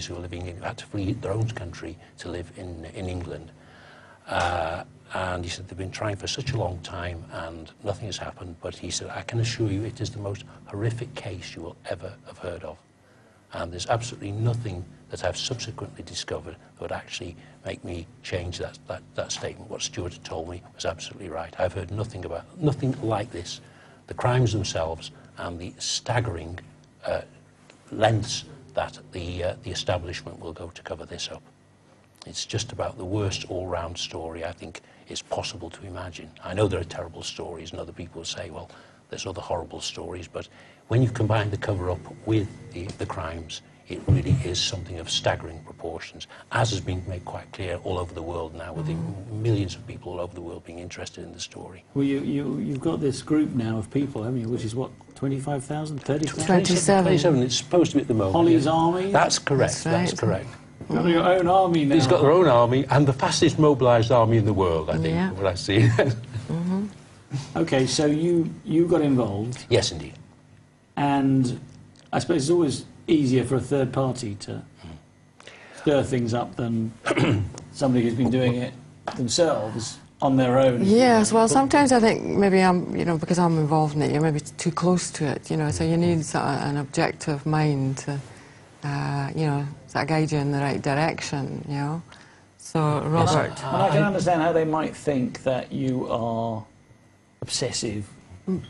who are living in, had to flee their own country to live in England. And he said they've been trying for such a long time and nothing has happened, but he said, I can assure you it is the most horrific case you will ever have heard of. And there's absolutely nothing that I've subsequently discovered that would actually make me change that statement. What Stuart had told me was absolutely right. I've heard nothing like this. The crimes themselves and the staggering lengths that the establishment will go to cover this up. It's just about the worst all-round story I think it's possible to imagine. I know there are terrible stories, and other people say, well, there's other horrible stories, but when you combine the cover-up with the crimes, it really is something of staggering proportions, as has been made quite clear all over the world now, with the millions of people all over the world being interested in the story. Well, you've got this group now of people, haven't you, which is what, 25,000, 30,000? 27. It's supposed to be at the moment. Hollie's army? That's correct, that's correct. You've got your own army now. He's got their own army, and the fastest mobilised army in the world, I think, from what I see. OK, so you got involved. Yes, indeed. And I suppose it's always easier for a third party to stir things up than somebody who's been doing it themselves on their own. Yes, well, sometimes I think maybe I'm, you know, because I'm involved in it, you're maybe too close to it, you know, so you need sort of an objective mind to, you know, sort of guide you in the right direction, you know. So, Robert... And I can understand how they might think that you are obsessive.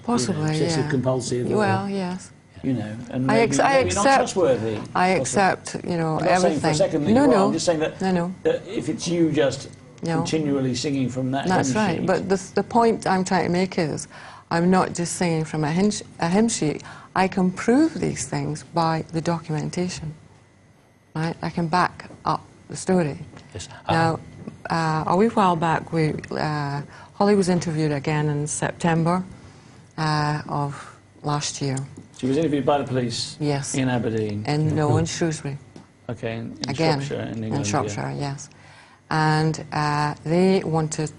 Possibly, you know, obsessive compulsive. Well, yes. You know, and I maybe accept, not trustworthy. I accept, you know, I'm not everything. saying for a second that no, you are. no. I'm just saying that, that if it's you just continually singing from that That's hymn right, sheet. but the point I'm trying to make is I'm not just singing from a hymn sheet. I can prove these things by the documentation. Right? I can back up the story. Yes. Now, a wee while back, Hollie was interviewed again in September of last year. She was interviewed by the police. Yes. In Aberdeen. No, in Shrewsbury. Okay, in again, Shropshire, in England. In Shropshire, yes. And they wanted,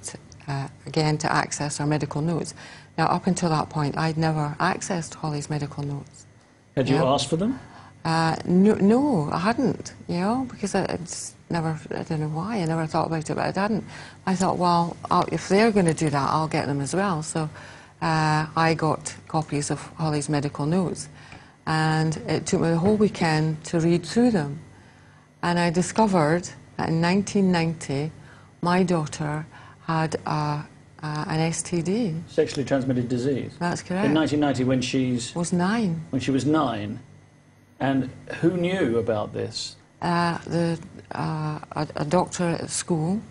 again, to access our medical notes. Now, up until that point, I'd never accessed Hollie's medical notes. Had you asked for them? No, I hadn't, you know, because I just never, I don't know why, I never thought about it, but I hadn't. I thought, well, if they're going to do that, I'll get them as well. So I got copies of Hollie's medical notes, and it took me the whole weekend to read through them. And I discovered that in 1990, my daughter had an STD. Sexually transmitted disease. That's correct. In 1990, when was 9. When she was 9. And who knew about this? A doctor at school.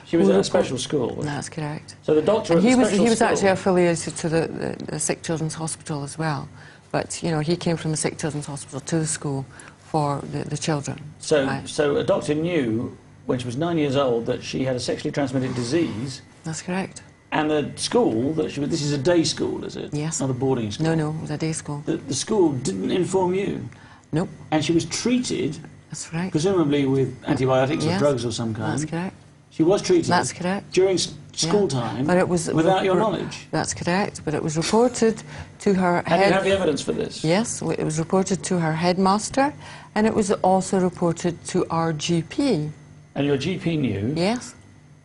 She was at a special school? That's correct. So the doctor at the special school... He was actually affiliated to the Sick Children's Hospital as well. But, you know, he came from the Sick Children's Hospital to the school for the children. So, right? So a doctor knew, when she was 9 years old, that she had a sexually transmitted disease. That's correct. And the school, this is a day school, is it? Yes. Not a boarding school? No, it was a day school. The school didn't inform you? Nope. And she was treated... That's right. Presumably with antibiotics or drugs of some kind. That's correct. She was treated. That's correct. During school time, but it was without your knowledge. That's correct. But it was reported to her And you have the evidence for this? Yes, it was reported to her headmaster, and it was also reported to our GP. And your GP knew? Yes.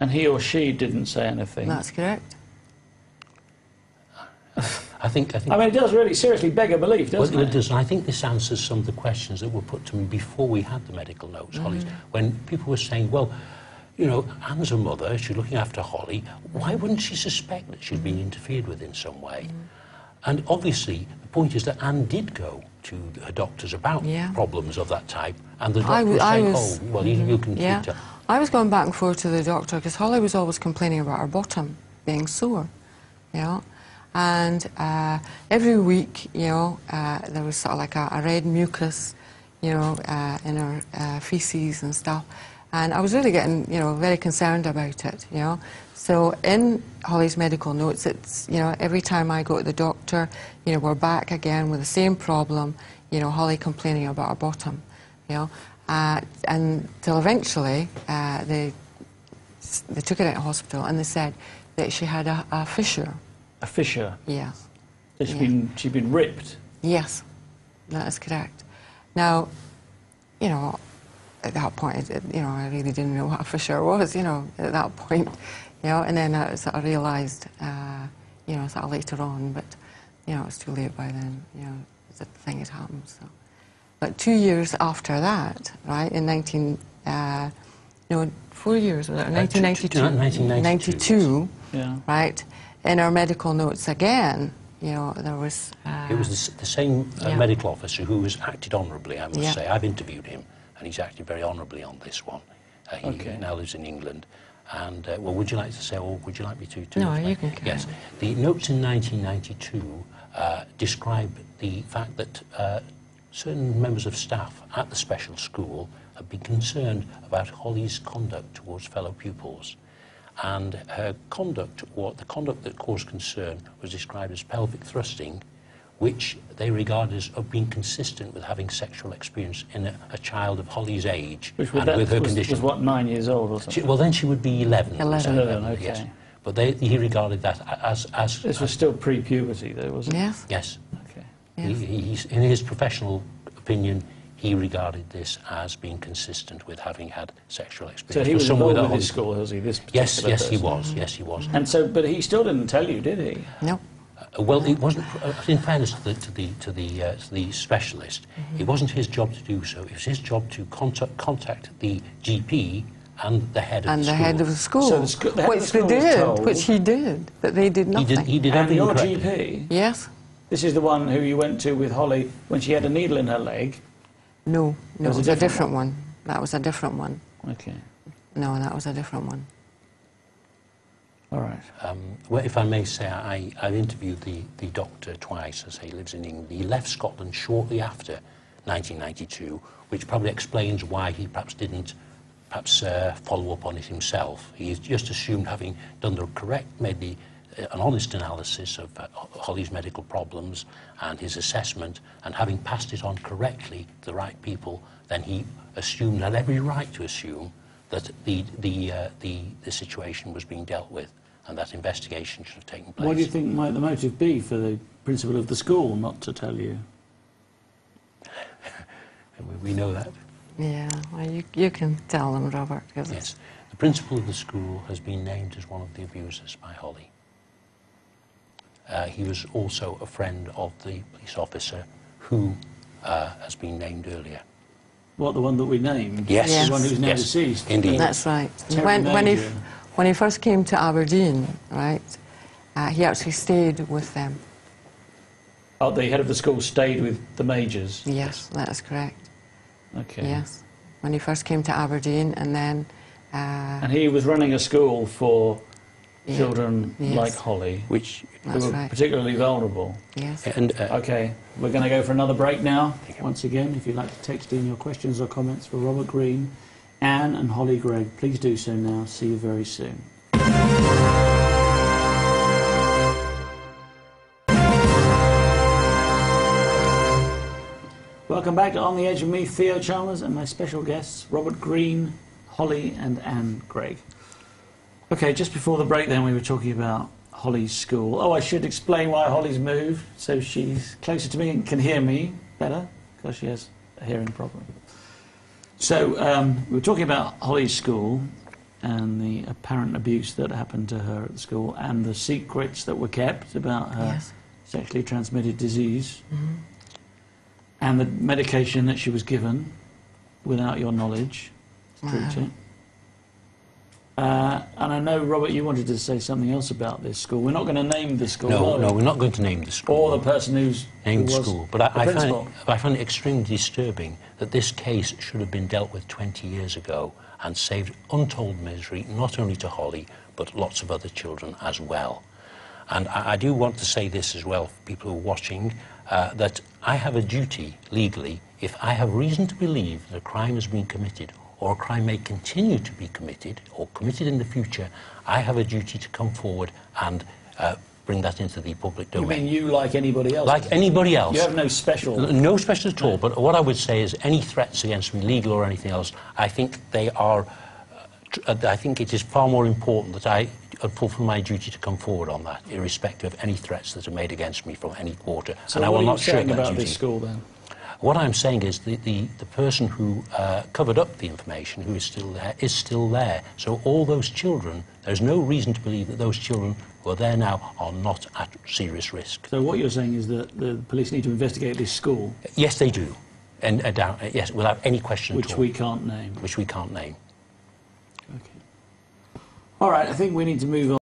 And he or she didn't say anything? That's correct. I think... I mean, it does really seriously beg a belief, doesn't it? It does, and I think this answers some of the questions that were put to me before we had the medical notes, Hollie's. When people were saying, well, you know, Anne's a mother, she's looking after Hollie, why wouldn't she suspect that she'd been interfered with in some way? And obviously, the point is that Anne did go to her doctors about problems of that type, and the doctor was saying, oh, well, you can treat her. I was going back and forth to the doctor, because Hollie was always complaining about her bottom being sore, you know. And every week, you know, there was sort of like a red mucus, you know, in her feces and stuff. And I was really getting, you know, very concerned about it, you know. So in Hollie's medical notes, it's, you know, every time I go to the doctor, you know, we're back again with the same problem, you know, Hollie complaining about her bottom, you know. Until eventually they took her into hospital and they said that she had a fissure. A fissure? Yes. So she'd been ripped? Yes, that is correct. Now, you know, at that point, you know, I really didn't know what a fisher was, you know, at that point, you know, and then I sort of realised, you know, sort of later on, but, you know, it's too late by then, you know, the thing had happened, so. But 2 years after that, right, in 4 years, was it, 1992? 1992. Yeah. Right, in our medical notes again, you know, there was... it was the same medical officer who has acted honourably, I must say. I've interviewed him, and he's acted very honourably on this one. He now lives in England. And, well, would you like to say, or would you like me to? No, you can carry Yes. The notes in 1992 describe the fact that certain members of staff at the special school have been concerned about Hollie's conduct towards fellow pupils. And her conduct, or the conduct that caused concern, was described as pelvic thrusting, which they regard as being consistent with having sexual experience in a child of Hollie's age, Which and with her condition. was what, 9 years old or something? Well, then she would be 11. 11, okay. Yes. But he regarded that as... This was still pre-puberty, though, wasn't it? Yes. Yes. Okay. Yes. In his professional opinion, he regarded this as being consistent with having had sexual experience. So he was someone involved with his school, was he? This particular yes, he person? was. Yes, he was. And so, but he still didn't tell you, did he? No. Well, it wasn't. In fairness to the specialist, it wasn't his job to do so. It was his job to contact the GP and the head of the school. And the head of the school, So the head of the school was told, which he did, but they did nothing. He did and everything your correctly. GP, Yes? this is the one who you went to with Hollie when she had a needle in her leg. No, It was it was a a different different one. That was a different one. Okay. No, that was a different one. All right. Well, if I may say, I've interviewed the doctor twice, as he lives in England. He left Scotland shortly after 1992, which probably explains why he perhaps didn't follow up on it himself. He just assumed, having done made an honest analysis of Hollie's medical problems and his assessment, and having passed it on correctly to the right people, then he assumed, had every right to assume, that the situation was being dealt with, and that investigation should have taken place. What do you think might the motive be for the principal of the school not to tell you? We know that. Yeah, well, you can tell them, Robert. Yes. The principal of the school has been named as one of the abusers by Hollie. He was also a friend of the police officer who has been named earlier. What, the one that we named? Yes. Yes. The one who's now Yes. deceased? Indeed. That's right. Terry Major. When he first came to Aberdeen, right, he actually stayed with them. Oh, the head of the school stayed with the Majors? Yes, that is correct. Okay. Yes, when he first came to Aberdeen, and then... And he was running a school for children Yes. like Hollie, Which, who That's were right. particularly vulnerable. Yes. and Okay, we're going to go for another break now. Once again, if you'd like to text in your questions or comments for Robert Green, Anne and Hollie Greig, please do so now. See you very soon. Welcome back to On the Edge with me, Theo Chalmers, and my special guests, Robert Green, Hollie and Anne Greig. Okay, just before the break then, we were talking about Hollie's school. Oh, I should explain why Hollie's moved, so she's closer to me and can hear me better, because she has a hearing problem. So, we were talking about Hollie's school and the apparent abuse that happened to her at the school and the secrets that were kept about her Yes. sexually transmitted disease. Mm-hmm. And the medication that she was given without your knowledge to treat it. And I know, Robert, you wanted to say something else about this school. We're not going to name the school. no, we're not going to name the school. Or the person who's named who the was school. But the I principal. find it extremely disturbing that this case should have been dealt with 20 years ago and saved untold misery, not only to Hollie, but lots of other children as well. And I do want to say this as well, for people who are watching, that I have a duty, legally, if I have reason to believe that a crime has been committed, or a crime may continue to be committed, or committed in the future, I have a duty to come forward and bring that into the public You domain. mean you like anybody else? Like anybody else. You have no special... No special at all, but what I would say is any threats against me, legal or anything else, I think they are... I think it is far more important that I fulfil my duty to come forward on that, irrespective of any threats that are made against me from any quarter. So and I what will are you not shirk saying that about duty. this school, then? What I'm saying is the person who covered up the information, who is still there. So all those children, there's no reason to believe that those children who are there now are not at serious risk. So what you're saying is that the police need to investigate this school? Yes, they do. And yes, without any question at all. Which we can't name. Which we can't name. Okay. All right, I think we need to move on.